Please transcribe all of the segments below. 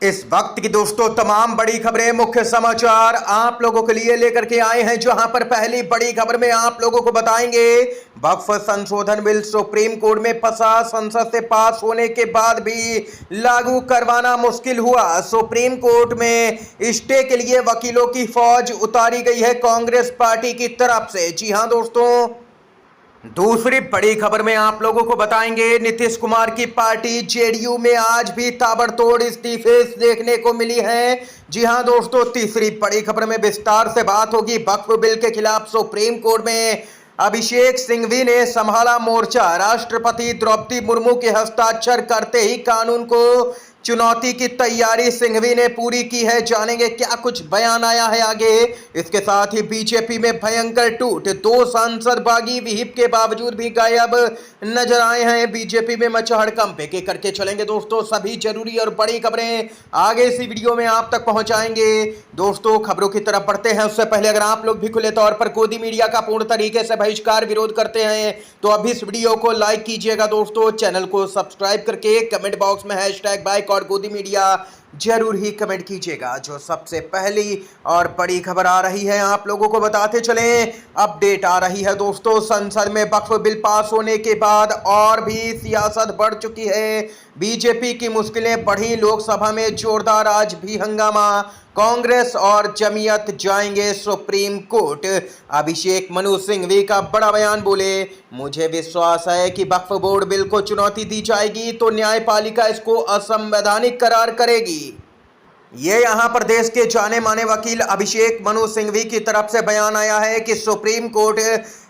इस वक्त की दोस्तों तमाम बड़ी खबरें, मुख्य समाचार आप लोगों के लिए लेकर के आए हैं। जहां पर पहली बड़ी खबर में आप लोगों को बताएंगे, वक्फ संशोधन बिल सुप्रीम कोर्ट में फंसा, संसद से पास होने के बाद भी लागू करवाना मुश्किल हुआ। सुप्रीम कोर्ट में स्टे के लिए वकीलों की फौज उतारी गई है कांग्रेस पार्टी की तरफ से। जी हां दोस्तों, दूसरी बड़ी खबर में आप लोगों को बताएंगे, नीतीश कुमार की पार्टी जेडीयू में आज भी ताबड़तोड़ इस्तीफे देखने को मिली हैं। जी हां दोस्तों, तीसरी बड़ी खबर में विस्तार से बात होगी। वक्फ बिल के खिलाफ सुप्रीम कोर्ट में अभिषेक सिंघवी ने संभाला मोर्चा। राष्ट्रपति द्रौपदी मुर्मू के हस्ताक्षर करते ही कानून को चुनौती की तैयारी सिंघवी ने पूरी की है। जानेंगे क्या कुछ बयान आया है आगे। इसके साथ ही बीजेपी में भयंकर टूट, 2 सांसद बागी विहिप के बावजूद भी गायब नजर आए हैं। बीजेपी में मचा हड़कंप, एक एक करके चलेंगे दोस्तों सभी जरूरी और बड़ी खबरें आगे इसी वीडियो में आप तक पहुंचाएंगे। दोस्तों खबरों की तरफ बढ़ते हैं उससे पहले अगर आप लोग भी खुले तौर पर गोदी मीडिया का पूर्ण तरीके से बहिष्कार विरोध करते हैं तो अभी इस वीडियो को लाइक कीजिएगा दोस्तों, चैनल को सब्सक्राइब करके कमेंट बॉक्स में #बाइक और गोदी मीडिया जरूर ही कमेंट कीजिएगा। जो सबसे पहली और बड़ी खबर आ रही है आप लोगों को बताते चलें, अपडेट आ रही है दोस्तों। संसद में वक्फ बिल पास होने के बाद और भी सियासत बढ़ चुकी है। बीजेपी की मुश्किलें बढ़ी, लोकसभा में जोरदार आज भी हंगामा। कांग्रेस और जमीयत जाएंगे सुप्रीम कोर्ट। अभिषेक मनु सिंघवी का बड़ा बयान, बोले मुझे विश्वास है कि वक्फ बोर्ड बिल को चुनौती दी जाएगी तो न्यायपालिका इसको असंवैधानिक करार करेगी। ये यहां पर देश के जाने माने वकील अभिषेक मनु सिंघवी की तरफ से बयान आया है कि सुप्रीम कोर्ट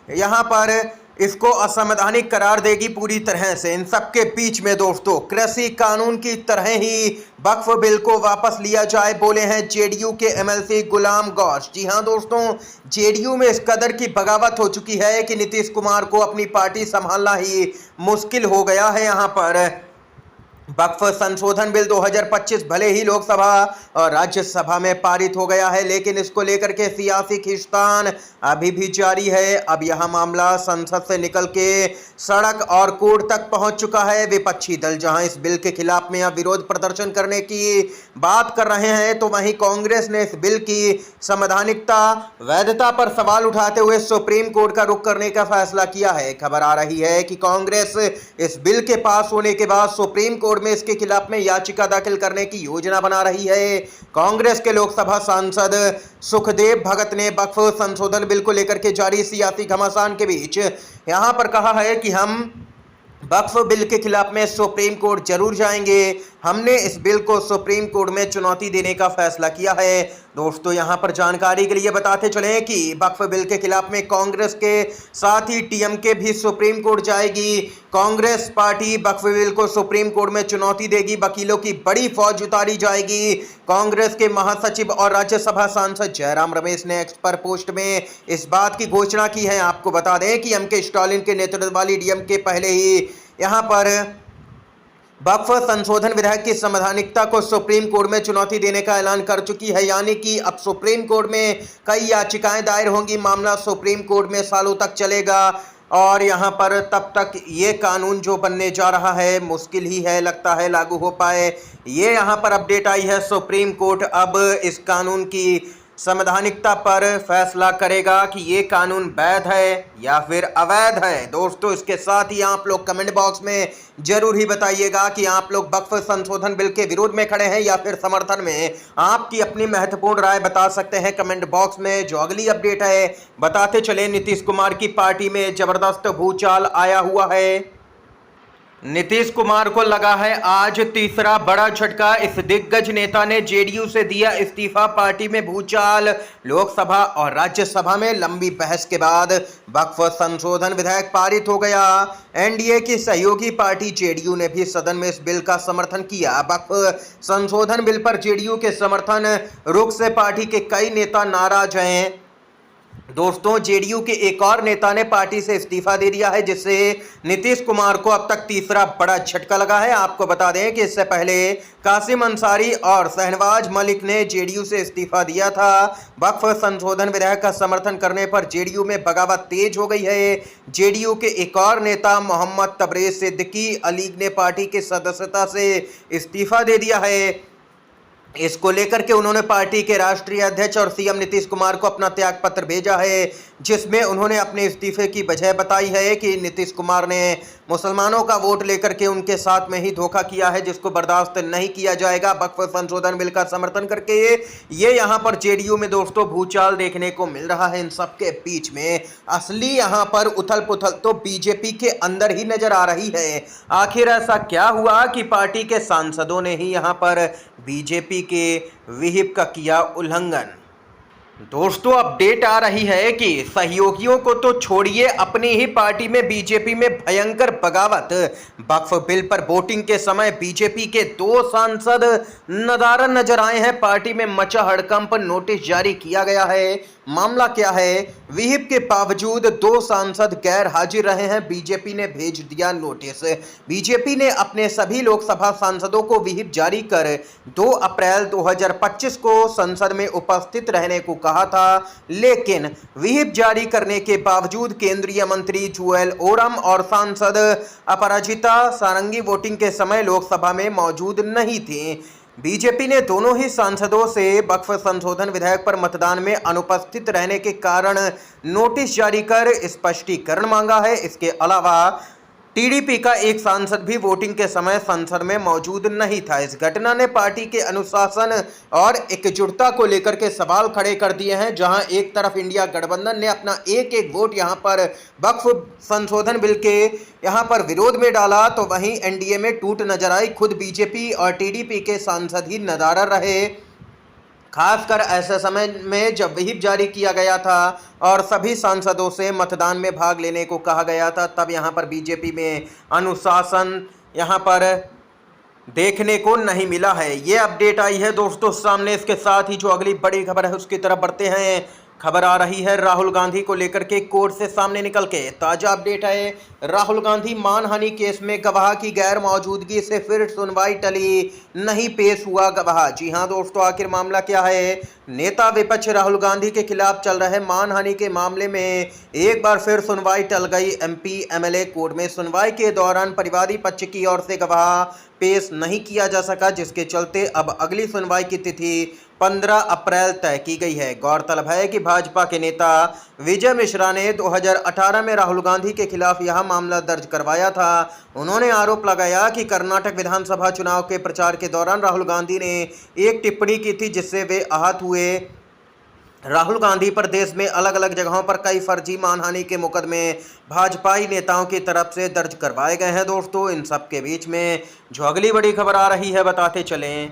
यहां पर इसको असंवैधानिक करार देगी पूरी तरह से। इन सबके बीच में दोस्तों कृषि कानून की तरह ही वक्फ बिल को वापस लिया जाए, बोले हैं जेडीयू के एमएलसी गुलाम गौश। जी हां दोस्तों, जेडीयू में इस कदर की बगावत हो चुकी है कि नीतीश कुमार को अपनी पार्टी संभालना ही मुश्किल हो गया है। यहां पर वक्फ संशोधन बिल 2025 भले ही लोकसभा और राज्यसभा में पारित हो गया है, लेकिन इसको लेकर के सियासी खींचतान अभी भी जारी है। अब यह मामला संसद से निकल के सड़क और कोर्ट तक पहुंच चुका है। विपक्षी दल जहां इस बिल के खिलाफ में विरोध प्रदर्शन करने की बात कर रहे हैं, तो वहीं कांग्रेस ने इस बिल की संवैधानिकता, वैधता पर सवाल उठाते हुए सुप्रीम कोर्ट का रुख करने का फैसला किया है। खबर आ रही है कि कांग्रेस इस बिल के पास होने के बाद सुप्रीम कोर्ट में इसके खिलाफ में याचिका दाखिल करने की योजना बना रही है। कांग्रेस के लोकसभा सांसद सुखदेव भगत ने वक्फ संशोधन बिल को लेकर के जारी सियासी घमासान के बीच यहां पर कहा है कि हम वक्फ बिल के खिलाफ में सुप्रीम कोर्ट जरूर जाएंगे। हमने इस बिल को सुप्रीम कोर्ट में चुनौती देने का फैसला किया है। दोस्तों यहां पर जानकारी के लिए बताते चलें कि वक्फ बिल के खिलाफ में कांग्रेस के साथ ही टीएमके भी सुप्रीम कोर्ट जाएगी। कांग्रेस पार्टी वक्फ बिल को सुप्रीम कोर्ट में चुनौती देगी, वकीलों की बड़ी फौज उतारी जाएगी। कांग्रेस के महासचिव और राज्यसभा सांसद जयराम रमेश ने एक्स पर पोस्ट में इस बात की घोषणा की है। आपको बता दें कि एमके स्टालिन के नेतृत्व वाली डीएमके पहले ही यहां पर वक्फ संशोधन विधेयक की संवैधानिकता को सुप्रीम कोर्ट में चुनौती देने का ऐलान कर चुकी है। यानी कि अब सुप्रीम कोर्ट में कई याचिकाएं दायर होंगी, मामला सुप्रीम कोर्ट में सालों तक चलेगा और यहां पर तब तक ये कानून जो बनने जा रहा है मुश्किल ही है, लगता है लागू हो पाए। ये यहां पर अपडेट आई है, सुप्रीम कोर्ट अब इस कानून की संवैधानिकता पर फैसला करेगा कि ये कानून वैध है या फिर अवैध है। दोस्तों इसके साथ ही आप लोग कमेंट बॉक्स में जरूर ही बताइएगा कि आप लोग वक्फ संशोधन बिल के विरोध में खड़े हैं या फिर समर्थन में। आपकी अपनी महत्वपूर्ण राय बता सकते हैं कमेंट बॉक्स में। जो अगली अपडेट है बताते चले, नीतीश कुमार की पार्टी में जबरदस्त भूचाल आया हुआ है। नीतीश कुमार को लगा है आज तीसरा बड़ा झटका। इस दिग्गज नेता ने जेडीयू से दिया इस्तीफा, पार्टी में भूचाल। लोकसभा और राज्यसभा में लंबी बहस के बाद वक्फ संशोधन विधेयक पारित हो गया। एनडीए की सहयोगी पार्टी जेडीयू ने भी सदन में इस बिल का समर्थन किया। वक्फ संशोधन बिल पर जेडीयू के समर्थन रुख से पार्टी के कई नेता नाराज हैं। दोस्तों जेडीयू के एक और नेता ने पार्टी से इस्तीफा दे दिया है, जिससे नीतीश कुमार को अब तक तीसरा बड़ा झटका लगा है। आपको बता दें कि इससे पहले कासिम अंसारी और शहनवाज मलिक ने जेडीयू से इस्तीफा दिया था। वक्फ संशोधन विधेयक का समर्थन करने पर जेडीयू में बगावत तेज हो गई है। जेडीयू के एक और नेता मोहम्मद तबरेज सिद्दीकी अली ने पार्टी की सदस्यता से इस्तीफा दे दिया है। इसको लेकर के उन्होंने पार्टी के राष्ट्रीय अध्यक्ष और सीएम नीतीश कुमार को अपना त्याग पत्र भेजा है, जिसमें उन्होंने अपने इस्तीफे की वजह बताई है कि नीतीश कुमार ने मुसलमानों का वोट लेकर के उनके साथ में ही धोखा किया है, जिसको बर्दाश्त नहीं किया जाएगा। वक्फ संशोधन बिल का समर्थन करके ये यहाँ पर जेडीयू में दोस्तों भूचाल देखने को मिल रहा है। इन सबके बीच में असली यहाँ पर उथल पुथल तो बीजेपी के अंदर ही नजर आ रही है। आखिर ऐसा क्या हुआ कि पार्टी के सांसदों ने ही यहाँ पर बीजेपी के विहिप का किया उल्लंघन। दोस्तों अपडेट आ रही है कि सहयोगियों को तो छोड़िए, अपनी ही पार्टी में बीजेपी में भयंकर बगावत। वक्फ बिल पर वोटिंग के समय बीजेपी के 2 सांसद नदारद नजर आए हैं। पार्टी में मचा हड़कंप, नोटिस जारी किया गया है। मामला क्या है? विहिप के बावजूद 2 सांसद गैर हाजिर रहे हैं। बीजेपी ने भेज दिया नोटिस। बीजेपी ने अपने सभी लोकसभा सांसदों को विहिप जारी कर 2 अप्रैल 2025 को संसद में उपस्थित रहने को कहा था, लेकिन विहिप जारी करने के बावजूद केंद्रीय मंत्री जुएल ओरम और सांसद अपराजिता सारंगी वोटिंग के समय लोकसभा में मौजूद नहीं थी। बीजेपी ने दोनों ही सांसदों से वक्फ संशोधन विधेयक पर मतदान में अनुपस्थित रहने के कारण नोटिस जारी कर स्पष्टीकरण मांगा है। इसके अलावा टीडीपी का एक सांसद भी वोटिंग के समय संसद में मौजूद नहीं था। इस घटना ने पार्टी के अनुशासन और एकजुटता को लेकर के सवाल खड़े कर दिए हैं। जहां एक तरफ इंडिया गठबंधन ने अपना एक वोट यहां पर वक्फ संशोधन बिल के यहां पर विरोध में डाला, तो वहीं एनडीए में टूट नजर आई। खुद बीजेपी और टीडीपी के सांसद ही नदारद रहे, खासकर ऐसे समय में जब विहिप जारी किया गया था और सभी सांसदों से मतदान में भाग लेने को कहा गया था। तब यहां पर बीजेपी में अनुशासन यहां पर देखने को नहीं मिला है। ये अपडेट आई है दोस्तों सामने। इसके साथ ही जो अगली बड़ी खबर है उसकी तरफ बढ़ते हैं। खबर आ रही है राहुल गांधी को लेकर के कोर्ट से सामने निकल के। ताजा अपडेट है, राहुल गांधी मानहानि केस में गवाह की गैर मौजूदगी से फिर सुनवाई टली, नहीं पेश हुआ गवाह। जी हां दोस्तों, आखिर मामला क्या है? नेता विपक्ष राहुल गांधी के खिलाफ चल रहे मानहानि के मामले में एक बार फिर सुनवाई टल गई। एमपी एमएलए कोर्ट में सुनवाई के दौरान परिवादी पक्ष की ओर से गवाह पेश नहीं किया जा सका, जिसके चलते अब अगली सुनवाई की तिथि 15 अप्रैल तय की गई है। गौरतलब है कि भाजपा के नेता विजय मिश्रा ने 2018 में राहुल गांधी के खिलाफ यह मामला दर्ज करवाया था। उन्होंने आरोप लगाया कि कर्नाटक विधानसभा चुनाव के प्रचार के दौरान राहुल गांधी ने एक टिप्पणी की थी जिससे वे आहत हुए। राहुल गांधी पर देश में अलग अलग जगहों पर कई फर्जी मानहानि के मुकदमे भाजपाई नेताओं की तरफ से दर्ज करवाए गए हैं। दोस्तों इन सब के बीच में जो अगली बड़ी खबर आ रही है बताते चलें।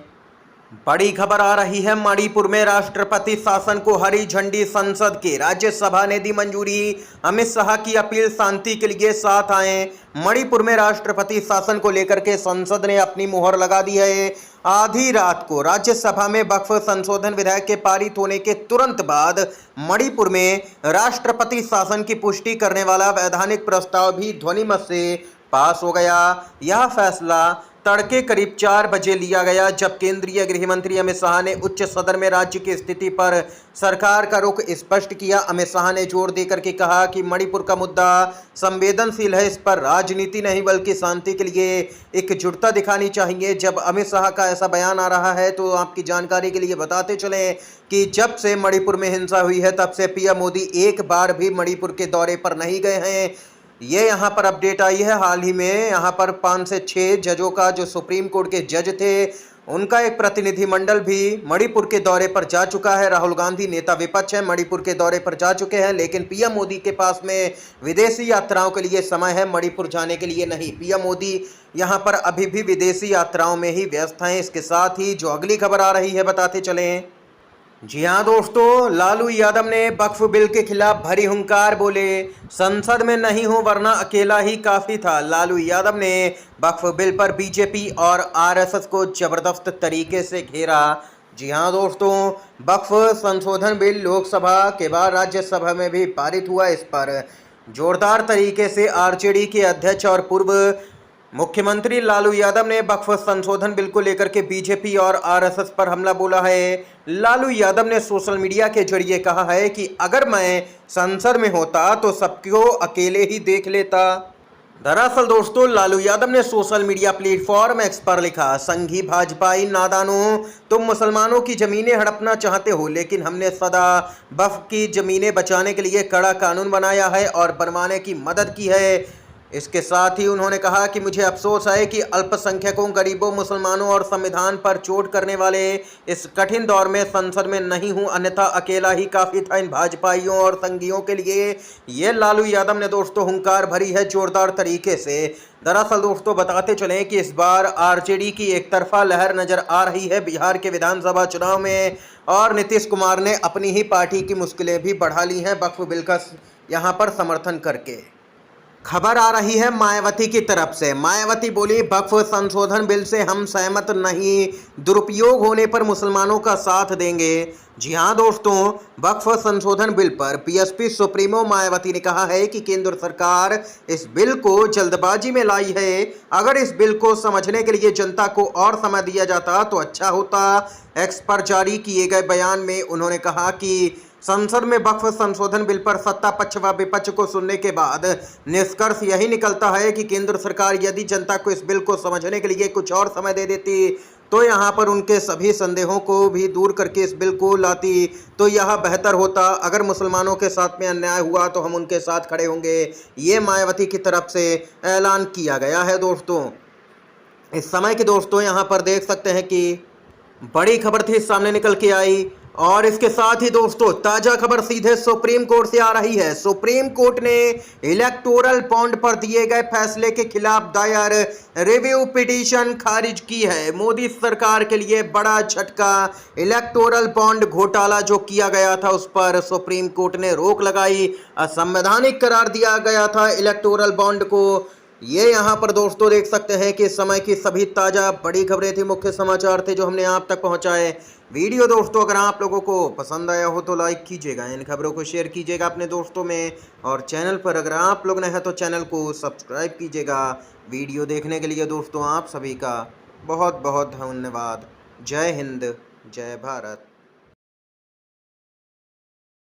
बड़ी खबर आ रही है, मणिपुर में राष्ट्रपति शासन को हरी झंडी। संसद की राज्यसभा ने दी मंजूरी। अमित शाह की अपील, शांति के लिए साथ आए। मणिपुर में राष्ट्रपति शासन को लेकर के संसद ने अपनी मुहर लगा दी है। आधी रात को राज्यसभा में वक्फ संशोधन विधेयक के पारित होने के तुरंत बाद मणिपुर में राष्ट्रपति शासन की पुष्टि करने वाला वैधानिक प्रस्ताव भी ध्वनिमत से पास हो गया। यह फैसला तड़के करीब 4 बजे लिया गया, जब केंद्रीय गृह मंत्री अमित शाह ने उच्च सदन में राज्य की स्थिति पर सरकार का रुख स्पष्ट किया। अमित शाह ने जोर देकर के कहा कि मणिपुर का मुद्दा संवेदनशील है, इस पर राजनीति नहीं बल्कि शांति के लिए एकजुटता दिखानी चाहिए। जब अमित शाह का ऐसा बयान आ रहा है तो आपकी जानकारी के लिए बताते चलें कि जब से मणिपुर में हिंसा हुई है तब से पीएम मोदी एक बार भी मणिपुर के दौरे पर नहीं गए हैं। ये यहाँ पर अपडेट आई है। हाल ही में यहाँ पर 5 से 6 जजों का, जो सुप्रीम कोर्ट के जज थे, उनका एक प्रतिनिधिमंडल भी मणिपुर के दौरे पर जा चुका है। राहुल गांधी नेता विपक्ष है, मणिपुर के दौरे पर जा चुके हैं, लेकिन पीएम मोदी के पास में विदेशी यात्राओं के लिए समय है, मणिपुर जाने के लिए नहीं। पीएम मोदी यहाँ पर अभी भी विदेशी यात्राओं में ही व्यस्त हैं। इसके साथ ही जो अगली खबर आ रही है बताते चलें। जी हाँ दोस्तों, लालू यादव ने वक्फ बिल के खिलाफ भरी हुंकार, बोले संसद में नहीं हूं वरना अकेला ही काफी था। लालू यादव ने वक्फ बिल पर बीजेपी और आरएसएस को जबरदस्त तरीके से घेरा। जी हाँ दोस्तों, वक्फ संशोधन बिल लोकसभा के बाद राज्यसभा में भी पारित हुआ। इस पर जोरदार तरीके से आरजेडी के अध्यक्ष और पूर्व मुख्यमंत्री लालू यादव ने वक्फ संशोधन बिल को लेकर के बीजेपी और आरएसएस पर हमला बोला है। लालू यादव ने सोशल मीडिया के जरिए कहा है कि अगर मैं संसद में होता तो सबको अकेले ही देख लेता। दरअसल दोस्तों लालू यादव ने सोशल मीडिया प्लेटफॉर्म एक्स पर लिखा, संघी भाजपाई नादानों, तुम मुसलमानों की जमीनें हड़पना चाहते हो, लेकिन हमने सदा वक्फ की जमीनें बचाने के लिए कड़ा कानून बनाया है और बनवाने की मदद की है। इसके साथ ही उन्होंने कहा कि मुझे अफसोस है कि अल्पसंख्यकों, गरीबों, मुसलमानों और संविधान पर चोट करने वाले इस कठिन दौर में संसद में नहीं हूं, अन्यथा अकेला ही काफ़ी था इन भाजपाइयों और संघियों के लिए। ये लालू यादव ने दोस्तों हुंकार भरी है जोरदार तरीके से। दरअसल दोस्तों बताते चलें कि इस बार आरजेडी की एक तरफा लहर नजर आ रही है बिहार के विधानसभा चुनाव में, और नीतीश कुमार ने अपनी ही पार्टी की मुश्किलें भी बढ़ा ली हैं वक्फ बिल का यहाँ पर समर्थन करके। खबर आ रही है मायावती की तरफ से। मायावती बोली, वक्फ संशोधन बिल से हम सहमत नहीं, दुरुपयोग होने पर मुसलमानों का साथ देंगे। जी हां दोस्तों, वक्फ संशोधन बिल पर बीएसपी सुप्रीमो मायावती ने कहा है कि केंद्र सरकार इस बिल को जल्दबाजी में लाई है। अगर इस बिल को समझने के लिए जनता को और समय दिया जाता तो अच्छा होता। एक्स पर जारी किए गए बयान में उन्होंने कहा कि संसद में वक्फ संशोधन बिल पर सत्ता पक्ष व विपक्ष को सुनने के बाद निष्कर्ष यही निकलता है कि केंद्र सरकार यदि जनता को इस बिल को समझने के लिए कुछ और समय दे देती तो यहाँ पर उनके सभी संदेहों को भी दूर करके इस बिल को लाती तो यह बेहतर होता। अगर मुसलमानों के साथ में अन्याय हुआ तो हम उनके साथ खड़े होंगे, ये मायावती की तरफ से ऐलान किया गया है। दोस्तों इस समय के दोस्तों यहाँ पर देख सकते हैं कि बड़ी खबर थी सामने निकल के आई, और इसके साथ ही दोस्तों ताजा खबर सीधे सुप्रीम कोर्ट से आ रही है। सुप्रीम कोर्ट ने इलेक्टोरल बॉन्ड पर दिए गए फैसले के खिलाफ दायर रिव्यू पिटीशन खारिज की है। मोदी सरकार के लिए बड़ा झटका। इलेक्टोरल बॉन्ड घोटाला जो किया गया था उस पर सुप्रीम कोर्ट ने रोक लगाई, असंवैधानिक करार दिया गया था इलेक्टोरल बॉन्ड को। ये यहाँ पर दोस्तों देख सकते हैं कि समय की सभी ताज़ा बड़ी खबरें थी, मुख्य समाचार थे जो हमने आप तक पहुँचाए। वीडियो दोस्तों अगर आप लोगों को पसंद आया हो तो लाइक कीजिएगा, इन खबरों को शेयर कीजिएगा अपने दोस्तों में, और चैनल पर अगर आप लोग नए हैं तो चैनल को सब्सक्राइब कीजिएगा। वीडियो देखने के लिए दोस्तों आप सभी का बहुत बहुत धन्यवाद। जय हिंद, जय भारत।